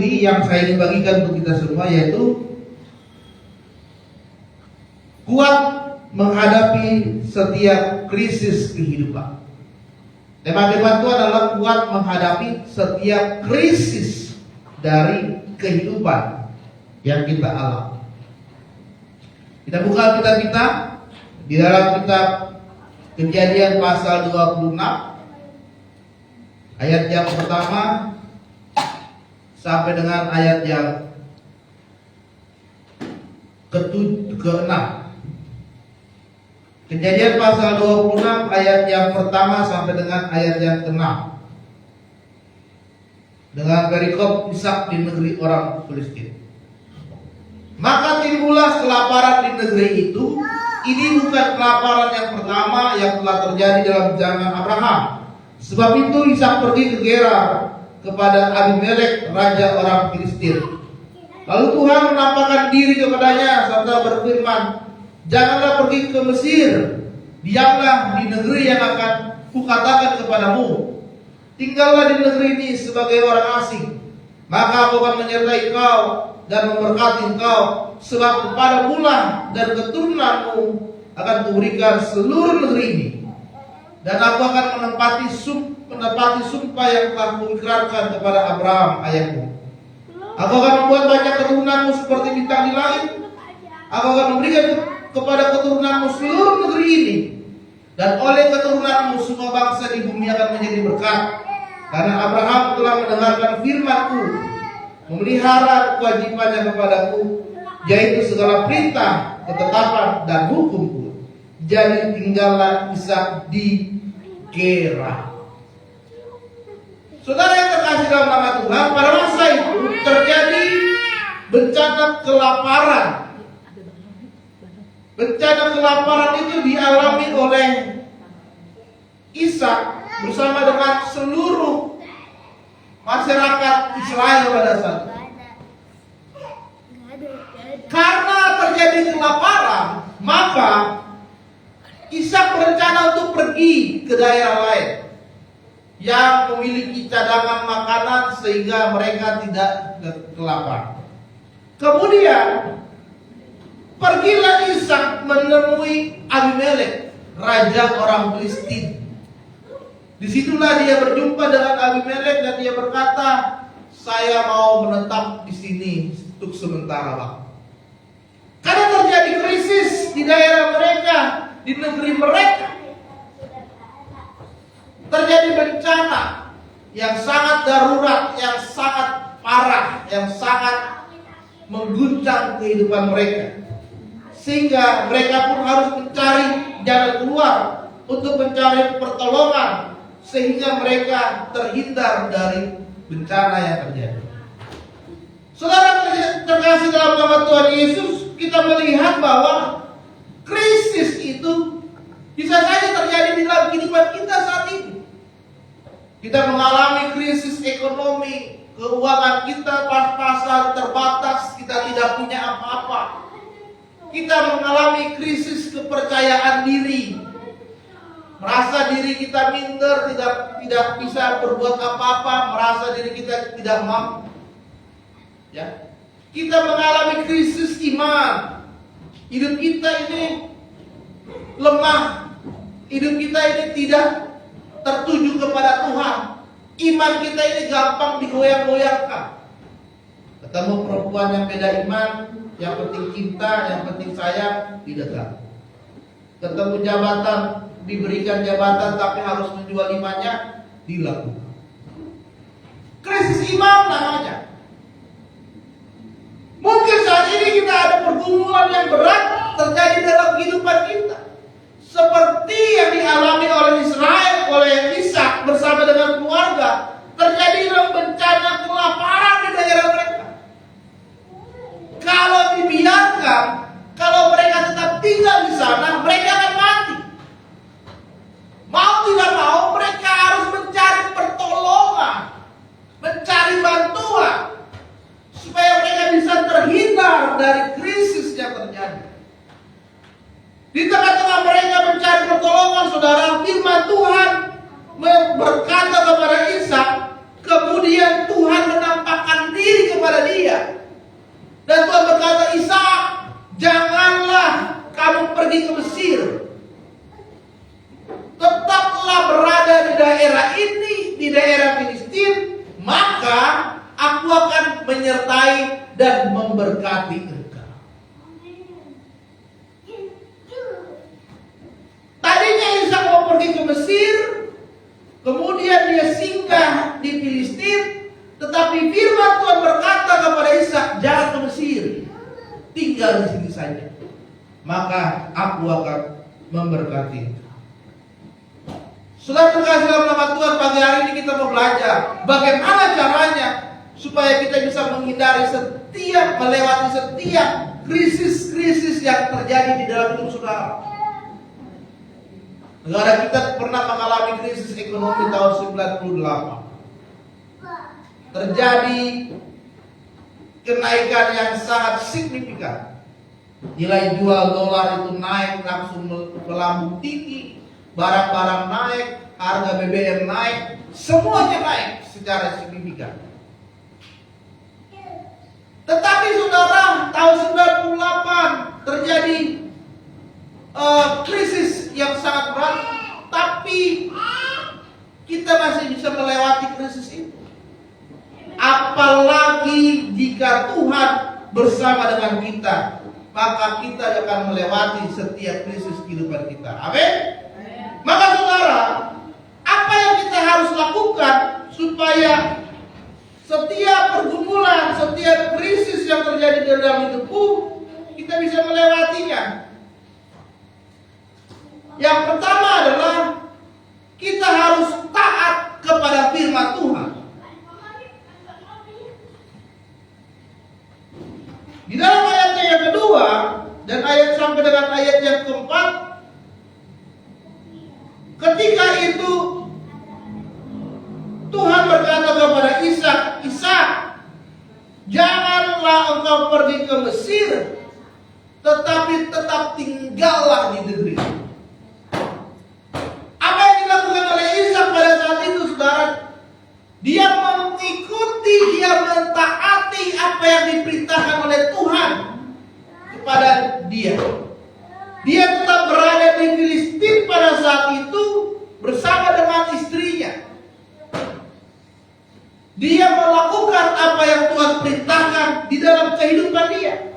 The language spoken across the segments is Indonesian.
ini yang saya ingin bagikan untuk kita semua, yaitu kuat menghadapi setiap krisis kehidupan. Tema firman Tuhan adalah kuat menghadapi setiap krisis dari kehidupan yang kita alami. Kita buka kitab kita di dalam kitab Kejadian pasal 26 ayat yang pertama sampai dengan ayat yang ke-6. Kejadian pasal 26 ayat yang pertama sampai dengan ayat yang ke-6. Dengan perikop Ishak di negeri orang Filistin. Maka timbullah kelaparan di negeri itu. Ini bukan kelaparan yang pertama yang telah terjadi dalam zaman Abraham. Sebab itu Ishak pergi ke Gerar kepada Abimelek, raja orang Filistin. Lalu Tuhan menampakkan diri kepadanya serta berfirman, janganlah pergi ke Mesir, diamlah di negeri yang akan kukatakan kepadamu. Tinggallah di negeri ini sebagai orang asing, maka aku akan menyertai kau dan memberkati engkau, sebab kepada mulah dan keturunanmu akan kuberikan seluruh negeri ini, dan aku akan menepati sumpah yang telah kuikrarkan kepada Abraham ayahmu. Aku akan membuat banyak keturunanmu seperti bintang di langit. Aku akan memberikan kepada keturunanmu seluruh negeri ini, dan oleh keturunanmu semua bangsa di bumi akan menjadi berkat. Karena Abraham telah mendengarkan firman-Ku, memelihara kewajibannya kepadaku, yaitu segala perintah, ketetapan, dan hukum-Ku. Jadi tinggallah Ishak di Gerar. Saudara yang terkasih dalam nama Tuhan, pada masa itu terjadi bencana kelaparan. Bencana kelaparan itu dialami oleh Ishak bersama dengan seluruh masyarakat Israel pada saat itu. Karena terjadi kelaparan, maka Ishak berencana untuk pergi ke daerah lain yang memiliki cadangan makanan sehingga mereka tidak kelaparan. Kemudian pergilah Ishak menemui Abimelek, raja orang Filistin. Disitulah dia berjumpa dengan Abimelek dan dia berkata, saya mau menetap di sini untuk sementara waktu. Karena terjadi krisis di daerah mereka, di negeri mereka. Terjadi bencana yang sangat darurat, yang sangat parah, yang sangat mengguncang kehidupan mereka. Sehingga mereka pun harus mencari jalan keluar untuk mencari pertolongan, sehingga mereka terhindar dari bencana yang terjadi. Saudara terkasih dalam nama Tuhan Yesus, kita melihat bahwa krisis itu bisa saja terjadi di dalam kehidupan kita saat ini. Kita mengalami krisis ekonomi, keuangan kita pas-pasan terbatas, kita tidak punya apa-apa. Kita mengalami krisis kepercayaan diri, merasa diri kita minder, tidak bisa berbuat apa-apa, merasa diri kita tidak mampu. Ya, kita mengalami krisis iman. Hidup kita ini lemah. Hidup kita ini tidak tertuju kepada Tuhan. Iman kita ini gampang digoyang-goyangkan. Ketemu perempuan yang beda iman, yang penting cinta, yang penting sayang, tidak gak. Ketemu jabatan, diberikan jabatan tapi harus menjual imannya, dilakukan. Krisis iman namanya. Mungkin saat ini kita ada pergumulan yang berat terjadi dalam kehidupan kita, seperti yang dialami oleh Israel, oleh Ishak bersama dengan keluarga. Terjadi bencana kelaparan di daerah mereka. Kalau dibiarkan, kalau mereka tetap tinggal di sana, mereka akan mati. Mau tidak mau, mereka harus mencari pertolongan, mencari bantuan pergi ke Mesir. Tetaplah berada di daerah ini, di daerah Filistin, maka aku akan menyertai dan memberkati engkau. Tadinya Ishak mau pergi ke Mesir, kemudian dia singgah di Filistin, tetapi firman Tuhan berkata kepada Ishak, jangan ke Mesir, tinggal di sini saja, maka aku akan memberkati engkau. Saudara terkasih dalam nama Tuhan, pagi hari ini kita mau belajar bagaimana caranya supaya kita bisa menghindari melewati setiap krisis-krisis yang terjadi di dalam hidup saudara. Negara kita pernah mengalami krisis ekonomi tahun 98. Terjadi kenaikan yang sangat signifikan. Nilai jual dolar itu naik langsung melambung tinggi. Barang-barang naik, harga BBM naik, semuanya naik secara signifikan. Tetapi saudara, tahun 98 terjadi krisis yang sangat berat, tapi kita masih bisa melewati krisis itu. Apalagi jika Tuhan bersama dengan kita, maka kita akan melewati setiap krisis kehidupan kita. Amin. Maka saudara, apa yang kita harus lakukan supaya setiap pergumulan, setiap krisis yang terjadi di dalam hidupku, kita bisa melewatinya? Yang pertama adalah kita harus taat kepada firman Tuhan. Di dalam ayatnya yang kedua dan ayat sampai dengan ayat yang keempat, ketika itu Tuhan berkata kepada Ishak, Ishak, janganlah engkau pergi ke Mesir, tetapi tetap tinggallah di negeri. Apa yang dilakukan oleh Ishak pada saat itu, saudara? Dia mengikuti, dia mentaati apa yang diperintahkan oleh Tuhan kepada dia. Dia tetap berada di Filistin pada saat itu bersama dengan istrinya. Dia melakukan apa yang Tuhan perintahkan di dalam kehidupan dia.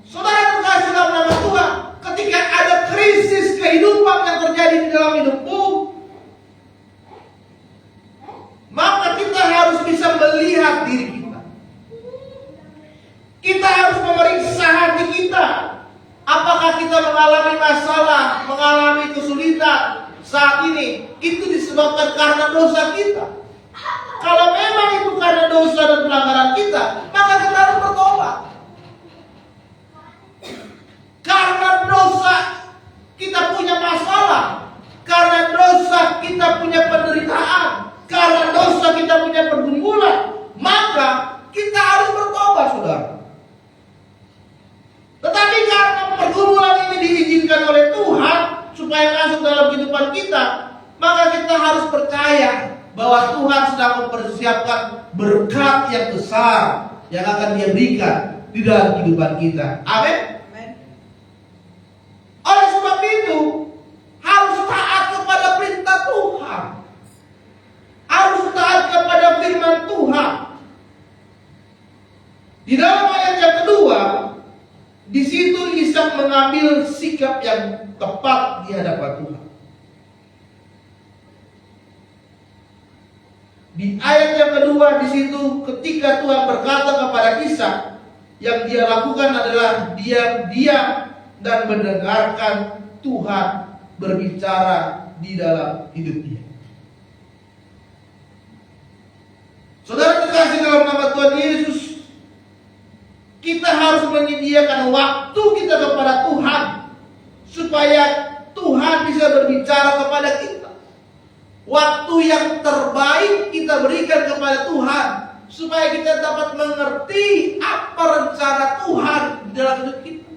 Saudara terkasih dalam nama Tuhan, ketika ada krisis kehidupan yang terjadi di dalam hidupmu, maka kita harus bisa melihat diri kita. Kita harus memeriksa hati kita. Apakah kita mengalami masalah, mengalami kesulitan saat ini? Itu disebabkan karena dosa kita. Kalau memang itu karena dosa dan pelanggaran kita, maka kita harus bertobat. Karena dosa kita punya masalah, karena dosa kita punya penderitaan, karena dosa kita punya pergumulan, maka kita harus bertobat, saudara. Tetapi karena pergumulan ini diizinkan oleh Tuhan supaya masuk dalam kehidupan kita, maka kita harus percaya bahwa Tuhan sedang mempersiapkan berkat yang besar yang akan Dia berikan di dalam kehidupan kita. Amin. Oleh sebab itu, harus taat kepada perintah Tuhan, harus taat kepada firman Tuhan. Di dalam ayat yang kedua, di situ Ishak mengambil sikap yang tepat di hadapan Tuhan. Di ayat yang kedua di situ, ketika Tuhan berkata kepada Ishak, yang dia lakukan adalah diam-diam dan mendengarkan Tuhan berbicara di dalam hidupnya. Saudara terkasih dalam nama Tuhan Yesus, kita harus menyediakan waktu kita kepada Tuhan supaya Tuhan bisa berbicara kepada kita. Waktu yang terbaik kita berikan kepada Tuhan supaya kita dapat mengerti apa rencana Tuhan di dalam hidup kita.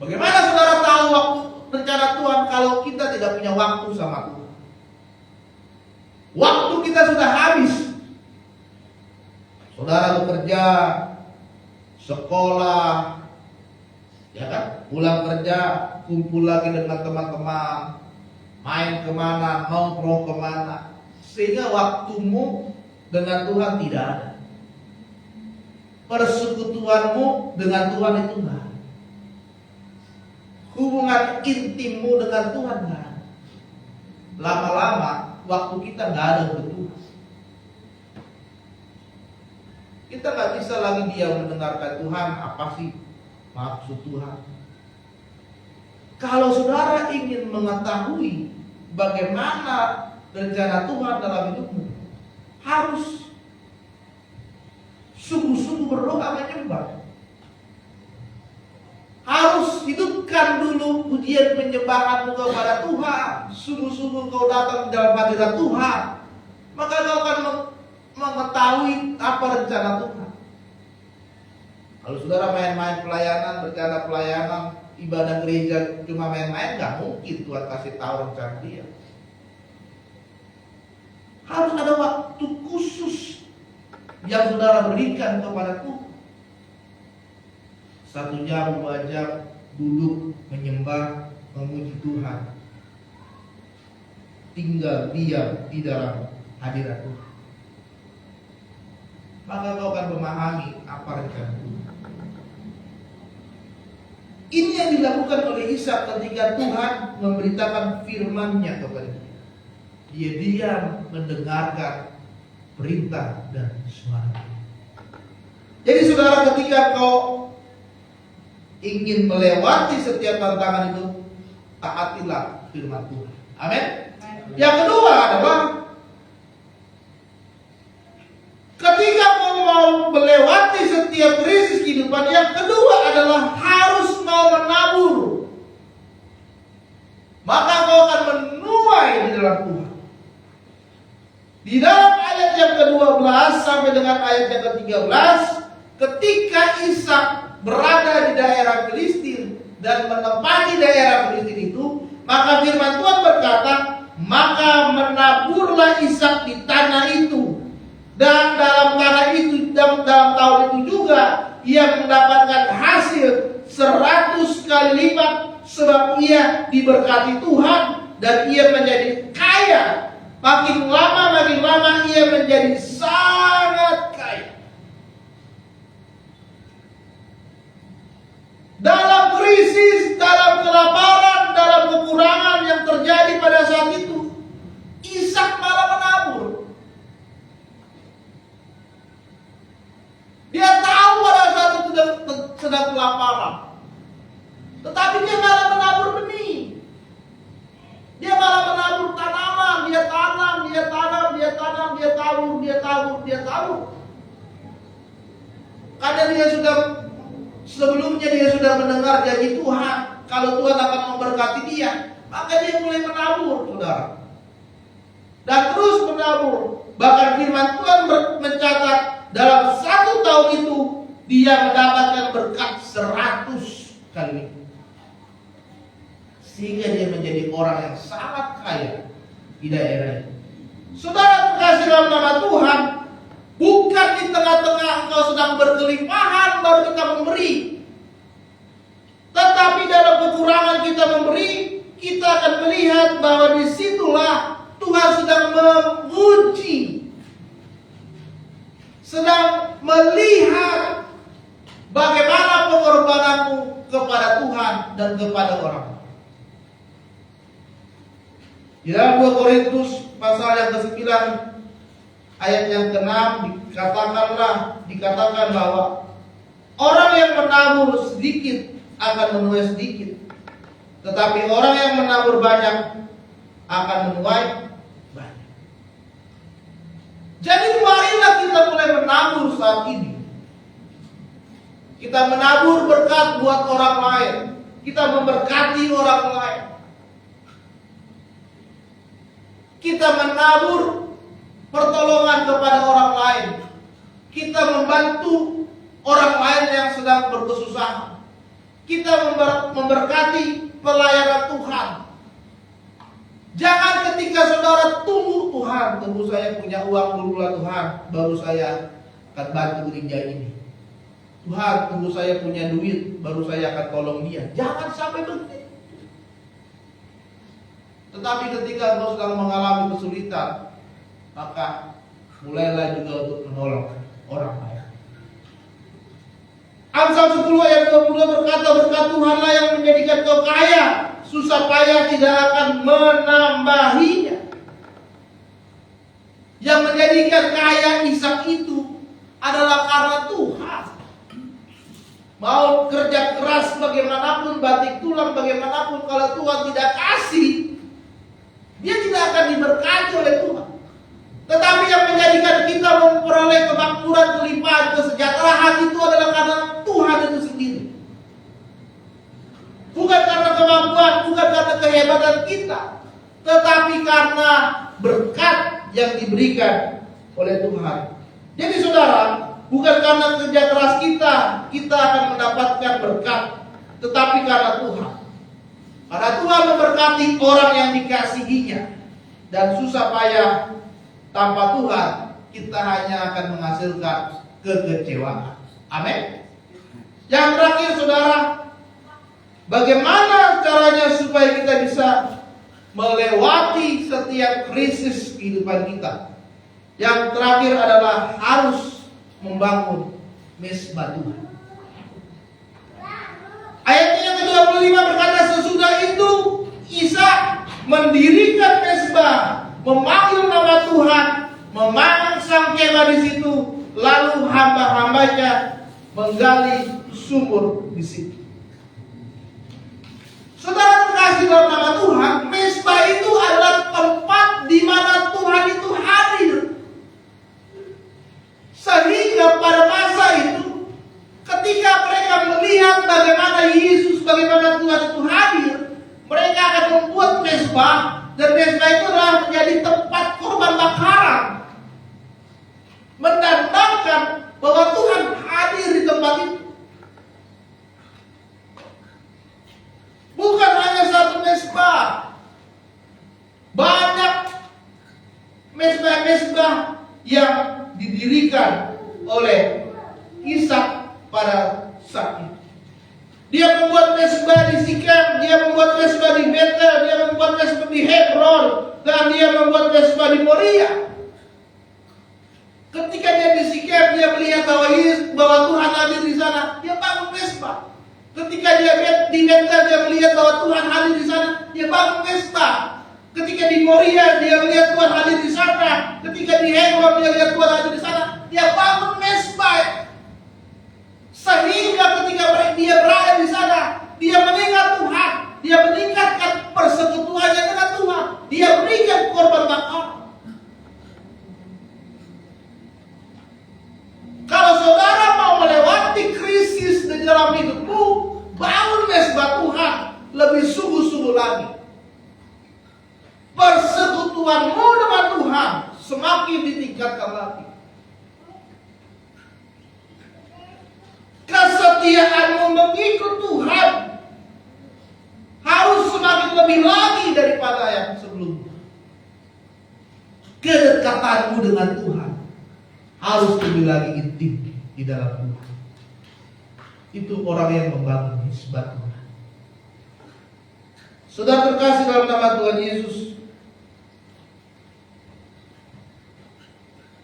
Bagaimana saudara tahu waktu rencana Tuhan kalau kita tidak punya waktu sama Tuhan? Waktu kita sudah habis. Saudara bekerja, sekolah, Ya kan? Pulang kerja, kumpul lagi dengan teman-teman, main kemana, nongkrong kemana, sehingga waktumu dengan Tuhan tidak ada. Persekutuanmu dengan Tuhan itu enggak ada. Hubungan intimmu dengan Tuhan enggak ada. Lama-lama waktu kita enggak ada untuk Tuhan. Kita nggak bisa lagi diam mendengarkan Tuhan, apa sih maksud Tuhan. Kalau saudara ingin mengetahui bagaimana rencana Tuhan dalam hidupmu, harus sungguh-sungguh berdoa menyembah. Harus hidupkan dulu pujian penyembahanmu kepada Tuhan. Sungguh-sungguh kau datang dalam hadirat Tuhan, maka kau akan mengetahui apa rencana Tuhan. Kalau saudara main-main pelayanan, rencana pelayanan, ibadah gereja cuma main-main, nggak mungkin Tuhan kasih tahu rencana dia. Harus ada waktu khusus yang saudara berikan kepada Tuhan. 1 jam, 2 jam duduk menyembah, memuji Tuhan, tinggal diam di dalam hadirat Tuhan, maka kau akan memahami apa rencana Tuhan. Ini yang dilakukan oleh Ishak ketika Tuhan memberitakan firman-Nya kepada dia. Dia diam mendengarkan perintah dan suara. Jadi saudara, ketika kau ingin melewati setiap tantangan itu, taatilah firman Tuhan. Amin. Yang kedua adalah ketika kau mau melewati setiap krisis kehidupan, yang kedua adalah harus mau menabur. Maka kau akan menuai di dalam Tuhan. Di dalam ayat yang ke-12 sampai dengan ayat yang ke-13, ketika Ishak berada di daerah Filistin dan menempati daerah Filistin itu, maka firman Tuhan berkata, maka menaburlah Ishak di tanah itu. Dan dalam tanah itu, dalam tahun itu juga ia mendapatkan hasil 100 kali lipat, sebab ia diberkati Tuhan dan ia menjadi kaya. Makin lama ia menjadi sangat kaya. Dalam krisis, dalam kelaparan, dalam kekurangan yang terjadi pada saat itu, Ishak malah menabur. Dia tahu pada saat itu sedang kelaparan, tetapi dia malah menabur benih. Dia malah menabur tanaman, dia tabur. Karena sebelumnya dia sudah mendengar janji Tuhan, kalau Tuhan akan memberkati dia, maka dia mulai menabur, saudara. Dan terus menabur. Bahkan firman Tuhan mencatat dalam 1 tahun itu dia mendapatkan berkat 100 kali lipat. Sehingga dia menjadi orang yang sangat kaya di daerah itu. Saudara terkasih dalam nama Tuhan, bukan di tengah-tengah engkau sedang berkelimpahan baru kita memberi. Tetapi dalam kekurangan kita memberi, kita akan melihat bahwa disitulah Tuhan sedang menguji, sedang melihat bagaimana pengorbananmu kepada Tuhan dan kepada orang. Di dalam 2 Korintus pasal yang ke-9 ayat yang ke-6 dikatakan bahwa orang yang menabur sedikit akan menuai sedikit, tetapi orang yang menabur banyak akan menuai banyak. Jadi marilah kita mulai menabur saat ini. Kita menabur berkat buat orang lain. Kita memberkati orang lain. Kita menabur pertolongan kepada orang lain. Kita membantu orang lain yang sedang berkesusahan. Kita memberkati pelayanan Tuhan. Jangan ketika saudara tunggu saya punya uang dulu lah Tuhan, baru saya akan bantu gereja ini. Tuhan, tunggu saya punya duit, baru saya akan tolong dia. Jangan sampai begitu. Tetapi ketika engkau sedang mengalami kesulitan, maka mulailah juga untuk menolong orang lain. Amsal 10 ayat 22 berkata, berkat Tuhanlah yang menjadikan kau kaya, susah payah tidak akan menambahinya. Yang menjadikan kaya Ishak itu adalah karena Tuhan. Mau kerja keras bagaimanapun, batik tulang bagaimanapun, kalau Tuhan tidak kasih, dia tidak akan diberkati oleh Tuhan. Tetapi yang menjadikan kita memperoleh kemakmuran, kelimpahan, kesejahteraan itu adalah karena Tuhan itu sendiri. Bukan karena kemampuan, bukan karena kehebatan kita, tetapi karena berkat yang diberikan oleh Tuhan. Jadi saudara, bukan karena kerja keras kita akan mendapatkan berkat, tetapi karena Tuhan. Karena Tuhan memberkati orang yang dikasihinya. Dan susah payah tanpa Tuhan, kita hanya akan menghasilkan kekecewaan. Amin. Yang terakhir saudara, bagaimana caranya supaya kita bisa melewati setiap krisis kehidupan kita? Yang terakhir adalah harus membangun mesbah Tuhan. Ayat yang ke-25 berkata, sesudah itu Ishak mendirikan mesbah, memanggil nama Tuhan, memangsang kemah di situ, lalu hamba-hambanya menggali sumur di situ. Saudara terkasih dalam nama Tuhan, mesbah itu adalah tempat di mana Tuhan itu hadir. Sehingga pada masa itu, ketika mereka melihat bagaimana Yesus, bagaimana Tuhan itu hadir, mereka akan membuat mesbah, dan mesbah itu adalah menjadi tempat korban bakaran, menandakan bahwa Tuhan hadir di tempat itu. Bukan hanya satu mesbah, banyak mesbah-mesbah yang didirikan oleh Ishak pada saat itu. Dia membuat mesbah di Sikem, dia membuat mesbah di Betel, dia membuat mesbah di Hebron, dan dia membuat mesbah di Moria. Ketika dia di Sikem, dia melihat bahwa Tuhan hadir di sana, dia bangun mesbah. Ketika dia di Betel, dia melihat bahwa Tuhan hadir di sana, dia bangun mesbah. Ketika di Moria, dia melihat Tuhan hadir di sana. Ketika di Hebron, dia lihat Tuhan hadir di sana, dia bangun mesbah. Sehingga ketika dia berada di sana, dia mengingat Tuhan, dia meningkatkan persekutuannya dengan Tuhan, dia berikan korban bakar. Kalau saudara mau melewati krisis di dalam hidupmu, bangun mesbah Tuhan lebih sungguh-sungguh lagi. Persekutuanmu dengan Tuhan semakin ditingkatkan lagi. Kesetiaanmu mengikut Tuhan harus semakin lebih lagi daripada yang sebelumnya. Kedekatanmu dengan Tuhan harus lebih lagi intim di dalam Tuhan. Itu orang yang membangun mesbah Tuhan. Saudara terkasih dalam nama Tuhan Yesus,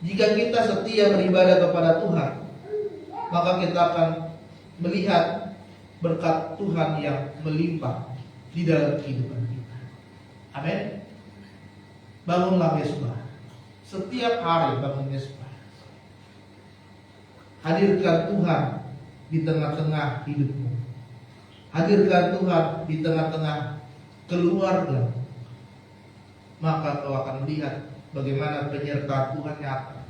jika kita setia beribadah kepada Tuhan, maka kita akan melihat berkat Tuhan yang melimpah di dalam kehidupan kita. Amin. Bangunlah mesbah. Setiap hari bangun mesbah. Hadirkan Tuhan di tengah-tengah hidupmu. Hadirkan Tuhan di tengah-tengah keluarga. Maka kau akan melihat bagaimana penyertaan Tuhan nyata.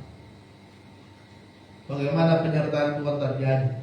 Bagaimana penyertaan Tuhan terjadi